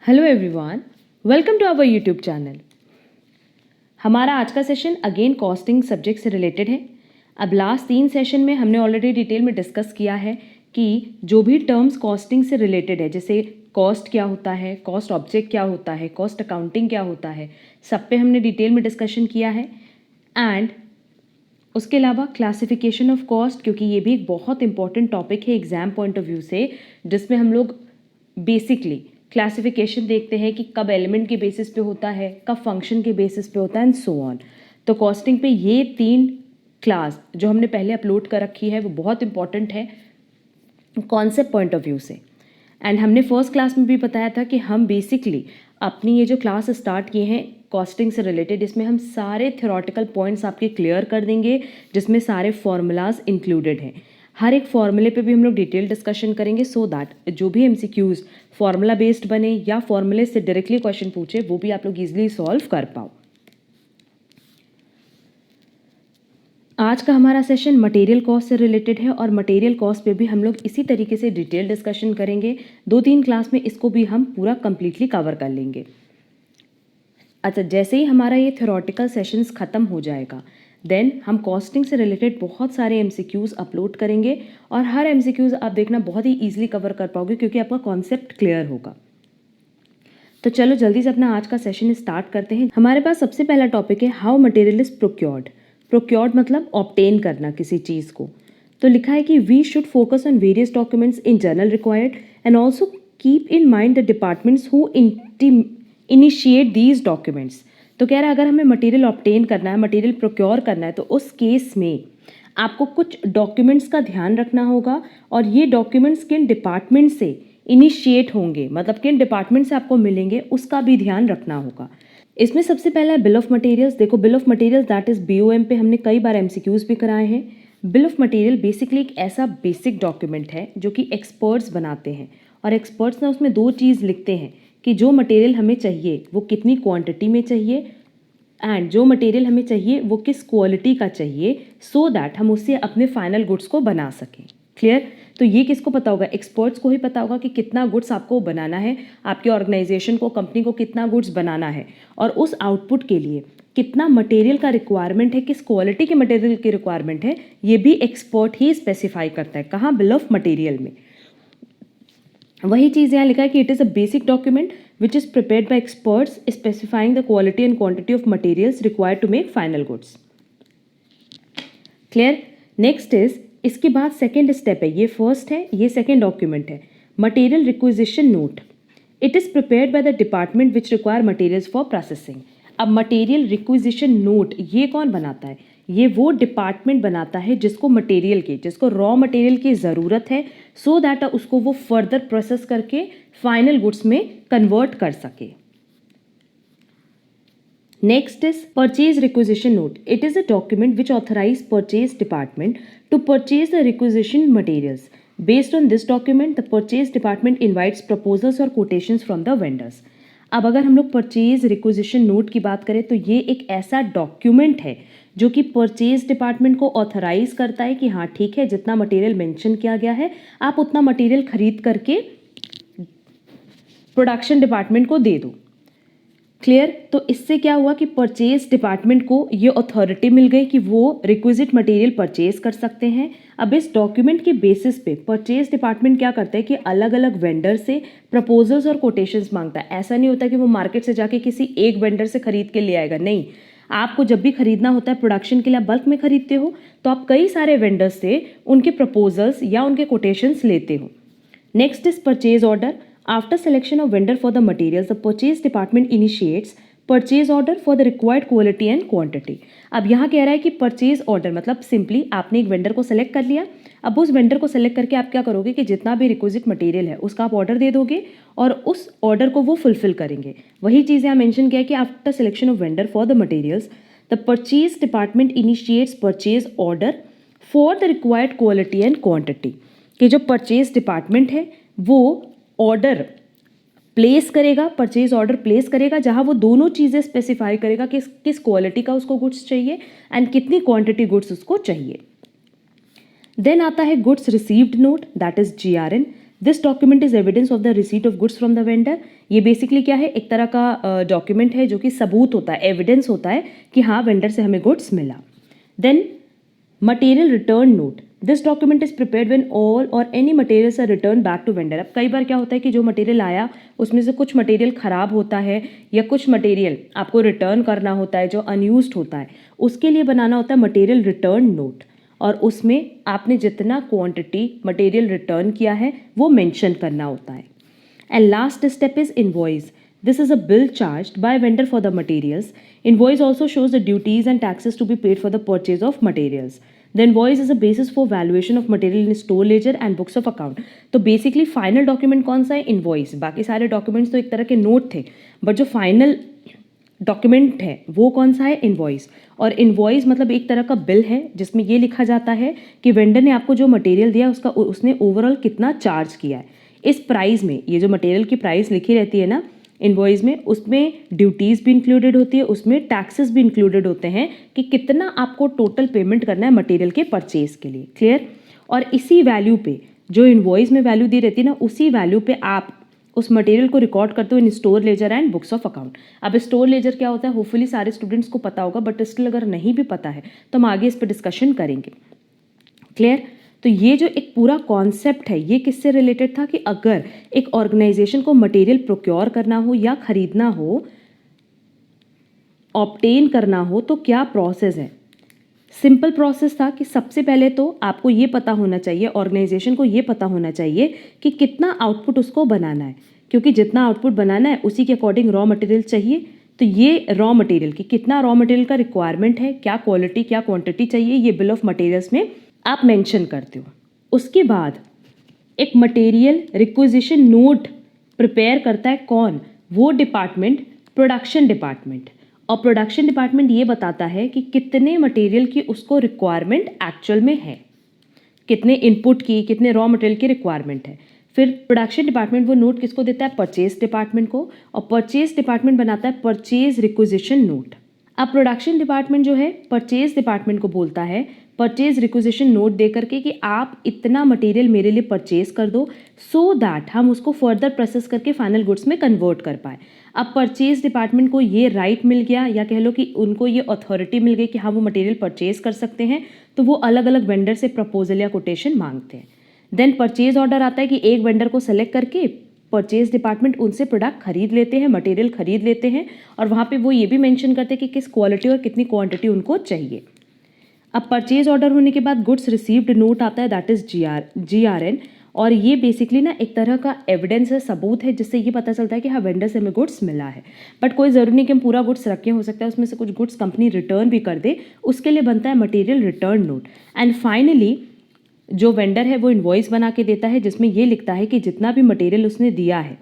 Hello everyone, welcome to our YouTube channel. हमारा आज का सेशन अगेन कॉस्टिंग सब्जेक्ट से रिलेटेड है। अब लास्ट 3 सेशन में हमने ऑलरेडी डिटेल में डिस्कस किया है कि जो भी टर्म्स कॉस्टिंग से रिलेटेड है, जैसे कॉस्ट क्या होता है, कॉस्ट ऑब्जेक्ट क्या होता है, कॉस्ट अकाउंटिंग क्या होता है, सब पे हमने डिटेल में डिस्कशन किया है। एंड उसके अलावा क्लासिफिकेशन ऑफ कॉस्ट, क्योंकि ये भी एक बहुत इंपॉर्टेंट टॉपिक है एग्जाम पॉइंट ऑफ व्यू से, जिसमें हम लोग बेसिकली क्लासिफिकेशन देखते हैं कि कब एलिमेंट के बेसिस पे होता है, कब फंक्शन के बेसिस पे होता है एंड सो ऑन। तो कॉस्टिंग पे ये 3 क्लास जो हमने पहले अपलोड कर रखी है वो बहुत इंपॉर्टेंट है कॉन्सेप्ट पॉइंट ऑफ व्यू से। एंड हमने फर्स्ट क्लास में भी बताया था कि हम बेसिकली अपनी ये जो क्लास स्टार्ट किए हैं कॉस्टिंग से रिलेटेड, इसमें हम सारे थ्योरेटिकल पॉइंट्स आपके क्लियर कर देंगे, जिसमें सारे फॉर्मूलाज इंक्लूडेड हैं। हर एक फॉर्मूले पे भी हम लोग डिटेल डिस्कशन करेंगे सो दैट जो भी एमसीक्यूज फॉर्मूला बेस्ड बने या फॉर्मूले से डायरेक्टली क्वेश्चन पूछे वो भी आप लोग इजीली सॉल्व कर पाओ। आज का हमारा सेशन मटेरियल कॉस्ट से रिलेटेड है और मटेरियल कॉस्ट पे भी हम लोग इसी तरीके से डिटेल डिस्कशन करेंगे। 2-3 क्लास में इसको भी हम पूरा कंप्लीटली कवर कर लेंगे। अच्छा, जैसे ही हमारा ये थ्योरेटिकल सेशंस ख़त्म हो जाएगा देन हम कॉस्टिंग से रिलेटेड बहुत सारे एमसीक्यूज़ अपलोड करेंगे और हर एमसीक्यूज़ आप देखना बहुत ही ईजिली कवर कर पाओगे क्योंकि आपका कॉन्सेप्ट क्लियर होगा। तो चलो जल्दी से अपना आज का सेशन स्टार्ट करते हैं। हमारे पास सबसे पहला टॉपिक है how material is procured. Procured मतलब ऑब्टेन करना किसी चीज़ को। तो लिखा है कि we should focus on various documents in journal required and also keep in mind the departments who initiate these documents. तो कह रहा है अगर हमें मटेरियल ऑब्टेन करना है, मटेरियल प्रोक्योर करना है, तो उस केस में आपको कुछ डॉक्यूमेंट्स का ध्यान रखना होगा और ये डॉक्यूमेंट्स किन डिपार्टमेंट से इनिशिएट होंगे, मतलब किन डिपार्टमेंट से आपको मिलेंगे उसका भी ध्यान रखना होगा। इसमें सबसे पहला है बिल ऑफ मटेरियल्स। देखो, bill of materials that is BOM पे हमने कई बार एमसीक्यूज भी कराए हैं। बिल ऑफ मटेरियल बेसिकली एक ऐसा बेसिक डॉक्यूमेंट है जो कि एक्सपर्ट्स बनाते हैं और एक्सपर्ट्स ना उसमें 2 चीज़ लिखते हैं कि जो मटेरियल हमें चाहिए वो कितनी क्वांटिटी में चाहिए एंड जो मटेरियल हमें चाहिए वो किस क्वालिटी का चाहिए सो दैट हम उससे अपने फाइनल गुड्स को बना सकें। क्लियर? तो ये किसको पता होगा? एक्सपर्ट्स को ही पता होगा कि कितना गुड्स आपको बनाना है, आपके ऑर्गेनाइजेशन को, कंपनी को कितना गुड्स बनाना है और उस आउटपुट के लिए कितना मटेरियल का रिक्वायरमेंट है, किस क्वालिटी के मटेरियल की रिक्वायरमेंट है, ये भी एक्सपर्ट ही स्पेसिफाई करता है। कहाँ? बिल ऑफ मटेरियल में। वही चीज़ यहाँ लिखा है कि it is a basic document which is prepared by experts specifying the quality and quantity of materials required to make final goods. Clear? Next is, इसके बाद सेकेंड स्टेप है, ये फर्स्ट है, ये सेकेंड डॉक्यूमेंट है, material requisition note. It is prepared by the department which require materials for processing. अब material requisition note ये कौन बनाता है? ये वो डिपार्टमेंट बनाता है जिसको मटेरियल की, जिसको रॉ मटेरियल की ज़रूरत है सो दैट उसको वो फर्दर प्रोसेस करके फाइनल गुड्स में कन्वर्ट कर सके। Next is purchase requisition note. It is a document which authorizes purchase department to purchase the requisition materials. Based on this document, the purchase department invites proposals or quotations from the vendors. अब अगर हम लोग purchase requisition note की बात करें तो ये एक ऐसा डॉक्यूमेंट है जो कि परचेज डिपार्टमेंट को ऑथराइज करता है कि हाँ ठीक है, जितना मटेरियल मेंशन किया गया है आप उतना मटेरियल खरीद करके प्रोडक्शन डिपार्टमेंट को दे दो। क्लियर? तो इससे क्या हुआ कि परचेज डिपार्टमेंट को ये अथॉरिटी मिल गई कि वो रिक्विजिट मटेरियल परचेज कर सकते हैं। अब इस डॉक्यूमेंट के बेसिस पे परचेज डिपार्टमेंट क्या करता है कि अलग अलग वेंडर से प्रपोजल्स और कोटेशंस मांगता है। ऐसा नहीं होता कि वो मार्केट से जाके किसी एक वेंडर से खरीद के ले आएगा, नहीं। आपको जब भी खरीदना होता है प्रोडक्शन के लिए, आप बल्क में खरीदते हो तो आप कई सारे वेंडर्स से उनके प्रपोजल्स या उनके कोटेशंस लेते हो। Next is purchase order. After selection of vendor for the materials, the purchase department initiates purchase order for the required quality and quantity. अब यहाँ कह रहा है कि परचेज ऑर्डर मतलब सिंपली आपने एक वेंडर को सेलेक्ट कर लिया। अब उस वेंडर को सेलेक्ट करके आप क्या करोगे कि जितना भी रिक्विजिट मटेरियल है उसका आप ऑर्डर दे दोगे और उस ऑर्डर को वो फुलफिल करेंगे। वही चीज़ यहाँ मेंशन किया है कि after selection of vendor for the materials the purchase department initiates purchase order for the required quality and quantity. कि जो परचेज डिपार्टमेंट है वो ऑर्डर प्लेस करेगा, परचेज ऑर्डर प्लेस करेगा जहां वो दोनों चीज़ें स्पेसिफाई करेगा कि किस क्वालिटी का उसको गुड्स चाहिए एंड कितनी क्वांटिटी गुड्स उसको चाहिए। देन आता है goods received note that is GRN। This document is evidence of the receipt of goods from the vendor. ये बेसिकली क्या है, एक तरह का डॉक्यूमेंट है जो कि सबूत होता है, एविडेंस होता है कि हाँ वेंडर से हमें गुड्स मिला। Then material return note, this document is prepared when all or any materials are return back to vendor. अब कई बार क्या होता है कि जो मटेरियल आया उसमें से कुछ मटेरियल ख़राब होता है या कुछ मटेरियल आपको रिटर्न करना होता है जो अनयूज्ड होता है, उसके लिए बनाना होता है मटेरियल रिटर्न नोट, और उसमें आपने जितना क्वांटिटी मटेरियल रिटर्न किया है वो मेंशन करना होता है। And last step is invoice, this is a bill charged by vendor for the materials. Invoice also shows the duties and taxes to be paid for the purchase of materials. The invoice is a basis for valuation of material in store ledger and books of account. तो basically final document कौन सा है, invoice. बाकी सारे documents तो एक तरह के नोट थे, बट जो फाइनल डॉक्यूमेंट है वो कौन सा है, इनवॉइस। और इनवॉइस मतलब एक तरह का बिल है जिसमें ये लिखा जाता है कि वेंडर ने आपको जो मटेरियल दिया उसने ओवरऑल कितना चार्ज किया है। इस प्राइस में ये जो मटेरियल की प्राइस लिखी रहती है ना इनवॉइस में, उसमें ड्यूटीज़ भी इंक्लूडेड होती है, उसमें टैक्सेस भी इंक्लूडेड होते हैं कि कितना आपको टोटल पेमेंट करना है मटेरियल के परचेज के लिए। क्लियर। और इसी वैल्यू पे जो इनवॉइस में वैल्यू दी रहती है ना, उसी वैल्यू पे आप उस मटेरियल को रिकॉर्ड करते हो इन store ledger and books of account. अब स्टोर लेजर क्या होता है, होपफुली सारे स्टूडेंट्स को पता होगा, बट स्टिल अगर नहीं भी पता है तो हम आगे इस पर डिस्कशन करेंगे। क्लियर। तो ये जो एक पूरा कॉन्सेप्ट है ये किससे रिलेटेड था कि अगर एक ऑर्गेनाइजेशन को मटेरियल प्रोक्योर करना हो या खरीदना हो, ऑब्टेन करना हो, तो क्या प्रोसेस है। सिंपल प्रोसेस था कि सबसे पहले तो आपको ये पता होना चाहिए, ऑर्गेनाइजेशन को ये पता होना चाहिए कि कितना आउटपुट उसको बनाना है, क्योंकि जितना आउटपुट बनाना है उसी के अकॉर्डिंग रॉ मटेरियल चाहिए। तो ये रॉ मटेरियल की कितना रॉ मटेरियल का रिक्वायरमेंट है, क्या क्वालिटी क्या क्वांटिटी चाहिए, ये बिल ऑफ मटेरियल्स में आप मेंशन करते हो। उसके बाद एक मटेरियल रिक्विजिशन नोट प्रिपेयर करता है कौन, वो डिपार्टमेंट प्रोडक्शन डिपार्टमेंट। और प्रोडक्शन डिपार्टमेंट ये बताता है कि कितने मटेरियल की उसको रिक्वायरमेंट एक्चुअल में है, कितने इनपुट की, कितने रॉ मटेरियल की रिक्वायरमेंट है। फिर प्रोडक्शन डिपार्टमेंट वो नोट किसको देता है, परचेज डिपार्टमेंट को, और परचेज डिपार्टमेंट बनाता है परचेज रिक्विजिशन नोट। अब प्रोडक्शन डिपार्टमेंट जो है परचेज डिपार्टमेंट को बोलता है परचेज रिक्विजिशन नोट दे करके कि आप इतना मटेरियल मेरे लिए परचेज कर दो, सो दैट हम उसको फर्दर प्रोसेस करके फाइनल गुड्स में कन्वर्ट कर पाए। अब परचेज डिपार्टमेंट को ये राइट मिल गया, या कह लो कि उनको ये अथॉरिटी मिल गई कि हाँ वो मटेरियल परचेज कर सकते हैं, तो वो अलग अलग वेंडर से प्रपोजल या कोटेशन मांगते हैं। देन परचेज ऑर्डर आता है कि एक वेंडर को सेलेक्ट करके परचेज डिपार्टमेंट उनसे प्रोडक्ट खरीद लेते हैं, मटेरियल खरीद लेते हैं, और वहाँ पे वो ये भी मेंशन करते हैं कि किस क्वालिटी और कितनी क्वांटिटी उनको चाहिए। अब परचेज ऑर्डर होने के बाद गुड्स रिसीव्ड नोट आता है, दैट इज GRN। और ये बेसिकली ना एक तरह का एविडेंस है, सबूत है, जिससे ये पता चलता है कि हाँ वेंडर से हमें गुड्स मिला है। बट कोई ज़रूरी नहीं कि हम पूरा गुड्स रखें, हो सकता है उसमें से कुछ गुड्स कंपनी रिटर्न भी कर दे, उसके लिए बनता है material return note. And finally जो वेंडर है वो इनवॉइस बना के देता है जिसमें ये लिखता है कि जितना भी मटेरियल उसने दिया है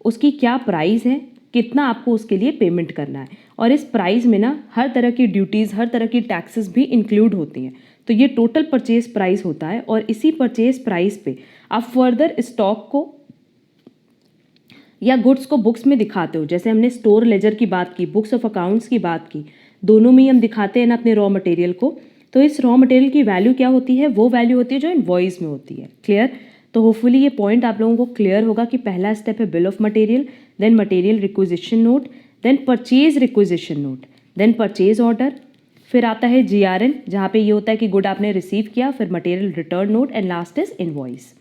उसकी क्या प्राइस है, कितना आपको उसके लिए पेमेंट करना है। और इस प्राइस में ना हर तरह की ड्यूटीज़, हर तरह की टैक्सेस भी इंक्लूड होती हैं। तो ये टोटल परचेज प्राइस होता है, और इसी परचेज प्राइस पे आप फर्दर स्टॉक को या गुड्स को बुक्स में दिखाते हो। जैसे हमने स्टोर लेजर की बात की, बुक्स ऑफ अकाउंट्स की बात की, दोनों में ही हम दिखाते हैं ना अपने रॉ मटेरियल को। तो इस रॉ मटेरियल की वैल्यू क्या होती है, वो वैल्यू होती है जो इनवॉइस में होती है। क्लियर। तो होपफुली ये पॉइंट आप लोगों को क्लियर होगा कि पहला स्टेप है bill of material, then material requisition note, then purchase requisition note, then purchase order, फिर आता है GRN जहाँ पे ये होता है कि गुड आपने रिसीव किया, फिर material return note, and last is invoice.